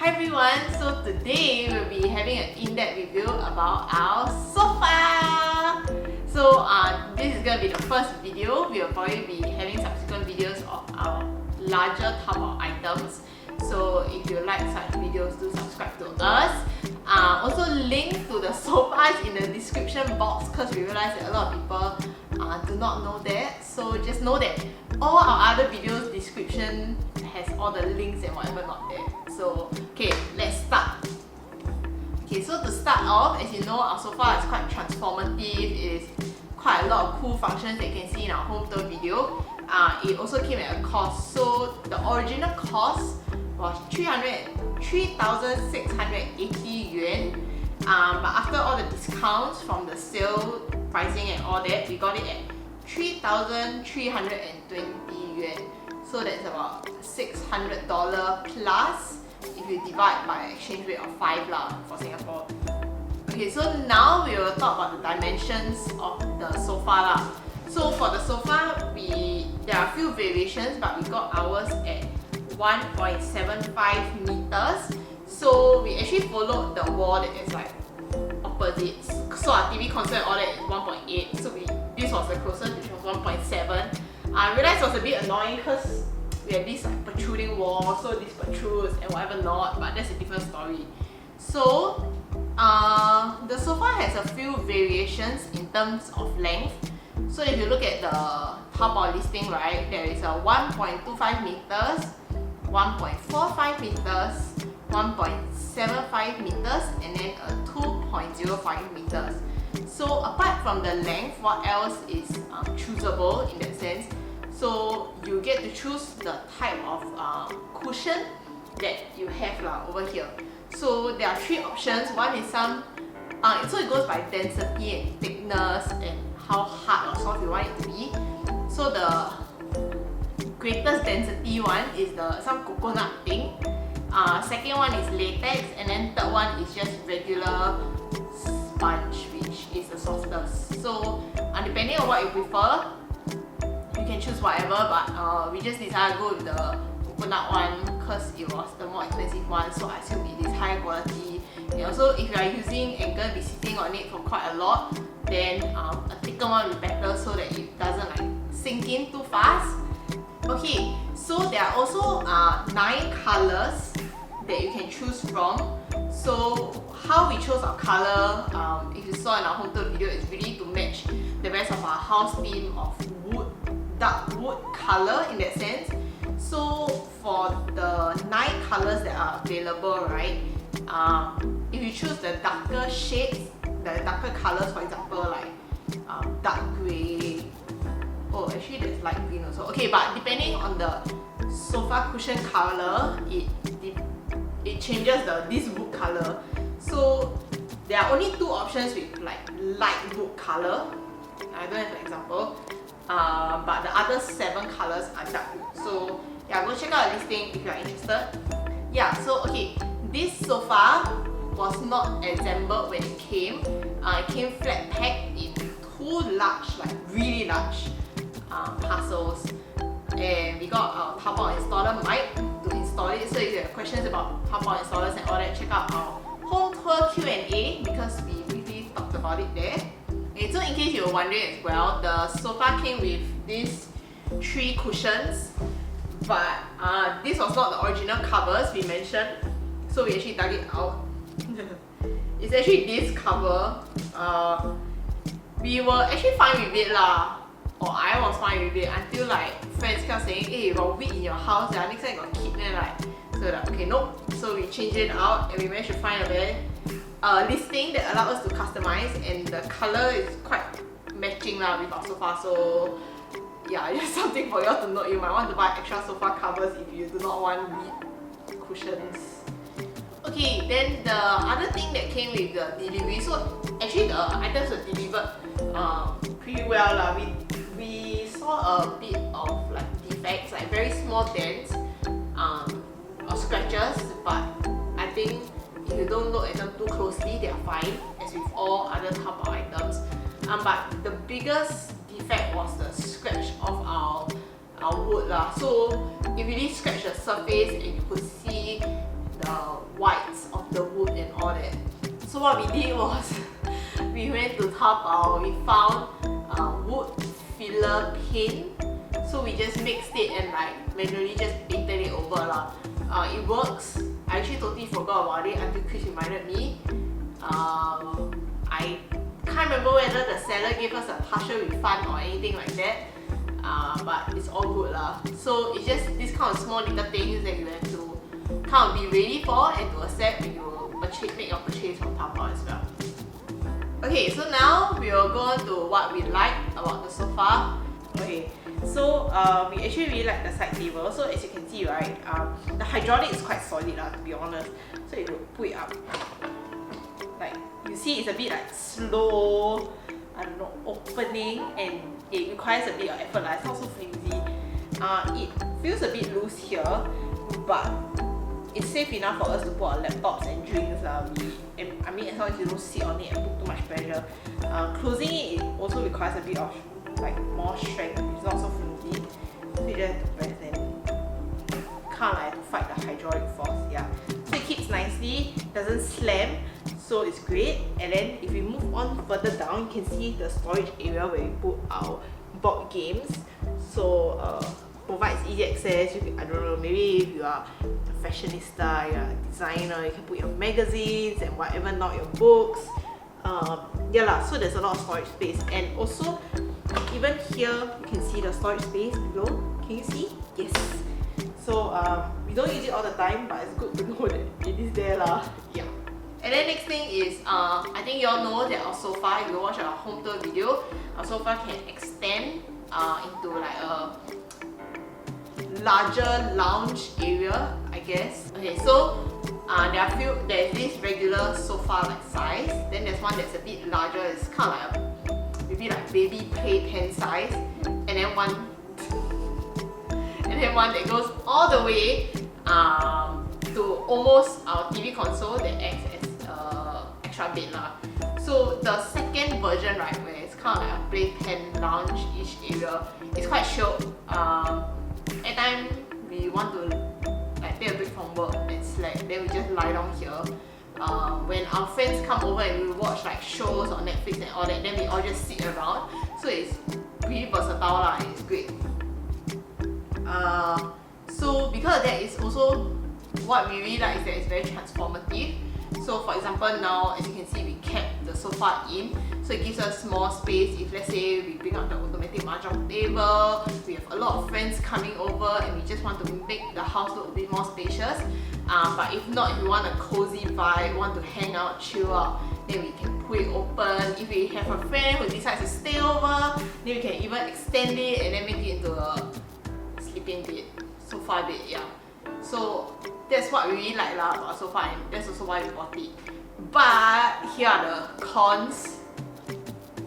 Hi everyone, so today we'll be having an in-depth review about our sofa. So this is going to be the first video. We'll probably be having subsequent videos of our larger Taobao items. So if you like such videos, do subscribe to us. Also link to the sofas in the description box because we realize that a lot of people do not know that. So just know that all our other videos description has all the links and whatever not there. So okay, let's start. Okay, so to start off, as you know, our sofa is quite transformative. It is quite a lot of cool functions that you can see in our home tour video. It also came at a cost. So the original cost was 3,680 yuan. But after all the discounts from the sale pricing and all that, we got it at 3,320 yuan. So that's about $600 plus if you divide by exchange rate of 5 lah for Singapore. Okay, so now we will talk about the dimensions of the sofa lah. So for the sofa, there are a few variations, but we got ours at 1.75 meters. So we actually followed the wall that is like opposites. So our TV console and all that is 1.8. So this was the closest, which was 1.7. I realized it was a bit annoying because we have this like protruding wall, so this protrudes and whatever not, but that's a different story. So the sofa has a few variations in terms of length. So if you look at the Taobao listing, right, there is a 1.25 meters, 1.45 meters, 1.75 meters, and then a 2.05 meters. So apart from the length, what else is choosable in that sense? So you get to choose the type of cushion that you have over here. So there are 3 options. One is so it goes by density and thickness and how hard or soft you want it to be. So the greatest density one is some coconut thing. Second one is latex, and then third one is just regular sponge, which is the softest. So depending on what you prefer, you can choose whatever, but we just decided to go with the coconut one because it was the more expensive one, so I assume it is high quality. And also, if you are using and going to be sitting on it for quite a lot, then a thicker one will be better so that it doesn't like sink in too fast. Okay, so there are also 9 colors that you can choose from. So how we chose our color, if you saw in our home tour video, is really to match the rest of our house theme of wood, dark wood color in that sense. So for the 9 colors that are available, right, if you choose the darker shades, the darker colors, for example, like dark grey, oh actually there's light green also. Okay, but depending on the sofa cushion color, it changes this wood color. So there are only 2 options with like light wood color. I don't have an example. But the other 7 colors are dark wood. So yeah, go check out the listing if you are interested. Yeah, so okay, this sofa was not assembled when it came. It came flat packed in 2 large, like really large parcels. And we got our Taobao installer mic to install it. So if you have questions about Taobao installers and all that, check out our home tour Q&A because we briefly talked about it there. Okay, so in case you were wondering as well, the sofa came with these 3 cushions, but this was not the original covers we mentioned, so we actually dug it out. It's actually this cover. We were actually fine with it lah, or I was fine with it until like friends kept saying, hey, you got weed in your house, next time you got kid, then like, so like, okay, nope. So we changed it out and we managed to find a listing that allowed us to customize, and the color is quite matching with our sofa. So yeah, just something for you all to note. You might want to buy extra sofa covers if you do not want weed cushions. Okay, then the other thing that came with the delivery, so actually the items were delivered pretty well lah. We saw a bit of like defects, like very small dents or scratches, but I think if you don't look at them too closely, they are fine, as with all other Taobao items. But the biggest defect was the scratch of our wood lah. So it really scratched the surface and you could see the So what we did was we went to Taobao, we found wood filler paint. So we just mixed it and like manually just painted it over lah. It works. I actually totally forgot about it until Chris reminded me. I can't remember whether the seller gave us a partial refund or anything like that. But it's all good lah. So it's just this kind of small little things that you have to kind of be ready for and to accept when you make your purchase from Taobao as well. Okay, so now we will go on to what we like about the sofa. Okay, so we actually really like the side table. So as you can see, right, the hydraulic is quite solid lah, to be honest. So if you put it up, like you see, it's a bit like slow, I don't know, opening, and it requires a bit of effort lah. It's not so flimsy. It feels a bit loose here, but it's safe enough for us to put our laptops and drinks lah. I mean, as long as you don't sit on it and put too much pressure. Closing it also requires a bit of like more strength. It's not so flimsy. So you just have to press and kind of like to fight the hydraulic force. Yeah. So it keeps nicely, doesn't slam, so it's great. And then if we move on further down, you can see the storage area where we put our board games. So provides easy access. I don't know, maybe if you are a fashionista, you're a designer, you can put your magazines and whatever, not your books. Yeah lah, so there's a lot of storage space. And also, even here, you can see the storage space below. Can you see? Yes. So we don't use it all the time, but it's good to know that it is there lah. Yeah. And then next thing is, I think you all know that our sofa, if you watch our home tour video, our sofa can extend into like a larger lounge area, I guess. Okay, so there's this regular sofa like size, then there's one that's a bit larger, it's kind of like maybe like baby playpen size, and then one that goes all the way to almost our TV console that acts as extra bed lah. So the second version, right, where it's kind of like a playpen lounge-ish area, it's quite chill. At time we want to like take a break from work and slack, then we just lie down here. When our friends come over and we watch like shows on Netflix and all that, then we all just sit around. So it's pretty versatile lah, it's great. So because of that, it's also what we really like is that it's very transformative. So for example, now as you can see, we kept the sofa in, so it gives us more space. If let's say we bring out the automatic mahjong table, we have a lot of friends coming over and we just want to make the house look a bit more spacious. But if not, if we want a cozy vibe, want to hang out, chill out, then we can put it open. If we have a friend who decides to stay over, then we can even extend it and then make it into a sleeping bed, sofa bed, yeah. So that's what we really like lah about sofa, and that's also why we bought it. But here are the cons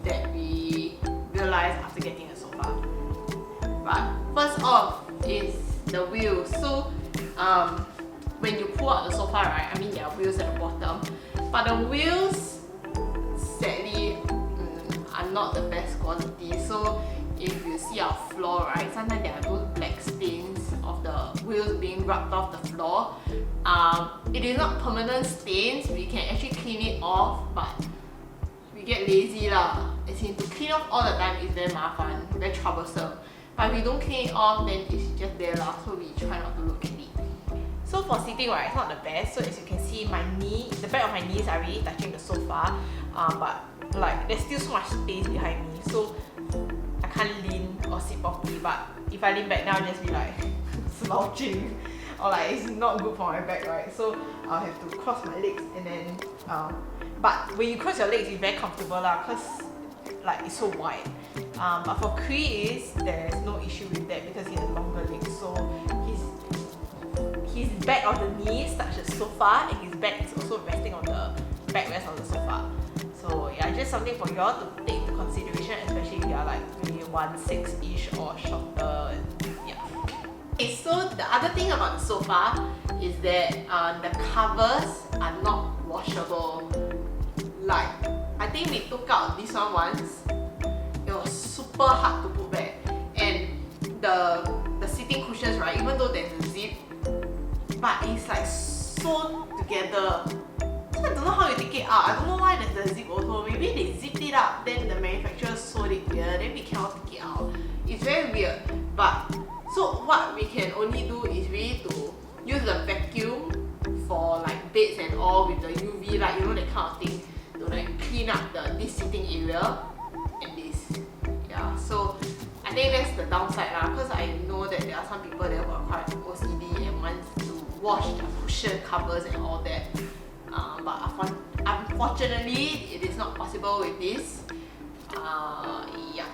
that we realized after getting a sofa. But first off is the wheels. So when you pull out the sofa, right, I mean there are wheels at the bottom, but the wheels sadly are not the best quality. So if you see our floor, right, sometimes there are those black stains of the wheels being rubbed off the floor. It is not permanent stains, we can actually clean it off, but we get lazy lah. As in, to clean off all the time is very mafan, very troublesome. But if we don't clean it off, then it's just there lah, so we try not to look at it. So for sitting, right, it's not the best. So as you can see, my knee, the back of my knees are really touching the sofa, but like there's still so much space behind me, so I can't lean or sit properly. But if I lean back now, I'll just be like slouching, or like it's not good for my back, right? So I'll have to cross my legs, and then but when you cross your legs, it's very comfortable lah, cause like it's so wide. But for Chris, there's no issue with that because he has longer legs, so his back of the knees touch the sofa, and his back is also resting on the backrest of the sofa. So yeah, just something for y'all to take into consideration, especially if you are like maybe 1'6" or shorter. Yeah. Okay, so the other thing about the sofa is that the covers are not washable. Like, I think we took out this one once. It was super hard to put back, and the sitting cushions, right, even though there's a zip, but it's like sewn together. So I don't know how you take it out. I don't know why there's the zip also. Maybe they zipped it up, then the manufacturer sewed it here, then we cannot take it out. It's very weird. But so what we can only do is really to use the vacuum for like beds and all with the UV light, you know, that kind of thing, to like clean up this seating area and this. Yeah, so I think that's the downside lah, because I know that there are some people that were quite OCD and want to wash the cushion covers and all that. But unfortunately, it is not possible with this. Yeah.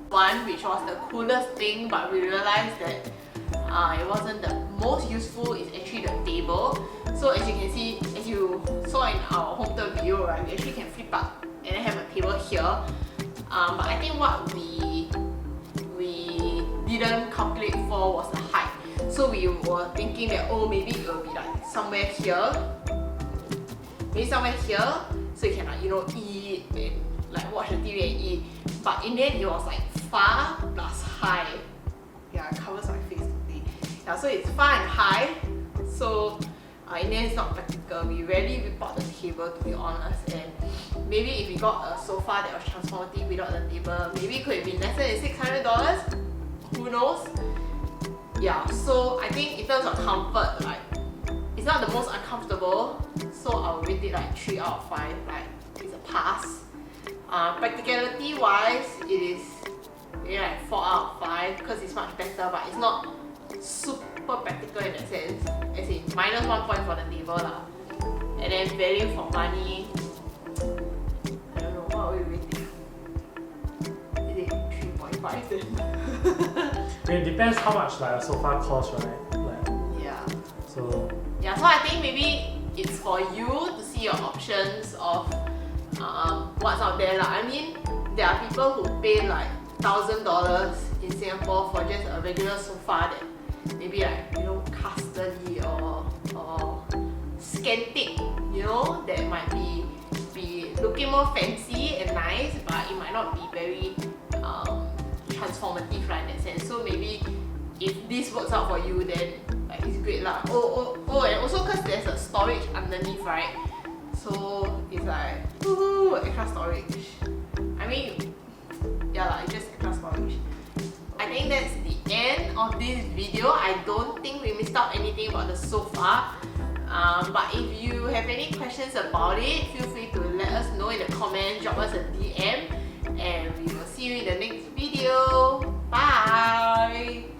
One which was the coolest thing, but we realized that it wasn't the most useful, is actually the table. So as you can see, as you saw in our home tour video, right, we actually can flip up and then have a table here. But I think what we didn't calculate for was the height. So we were thinking that, oh, maybe it will be like somewhere here, maybe somewhere here, so you can like, you know, eat and like watch the TV and eat. But in the end, it was like far plus high. Yeah, it covers my face today. Yeah, so it's far and high. So in the end, it's not practical. We rarely report the table, to be honest. And maybe if we got a sofa that was transformative without the table, maybe it could have been less than $600. Who knows? Yeah, so I think in terms of comfort, like, it's not the most uncomfortable. So I'll rate it like 3 out of 5. Like, it's a pass. Practicality wise, it is maybe like 4 out of 5 because it's much better, but it's not super practical in that sense. As in, minus 1 point for the table lah. And then value for money, I don't know, what are we rating? Is it 3.5 then? It depends how much like a sofa costs, right? Like, yeah. So I think maybe it's for you to see your options of what's out there lah. I mean, there are people who pay like $1,000 in Singapore for just a regular sofa that maybe like, you know, custody or Scantic, you know, that might be looking more fancy and nice, but it might not be very transformative, right, in that sense. So maybe if this works out for you, then like, it's great lah. Oh, and also because there's a storage underneath, right? So it's like, woohoo, extra storage. I mean, yeah lah, it's just extra storage. I think that's the end of this video. I don't think we missed out anything about the sofa. But if you have any questions about it, feel free to let us know in the comments, drop us a DM, and we will see you in the next video. Bye!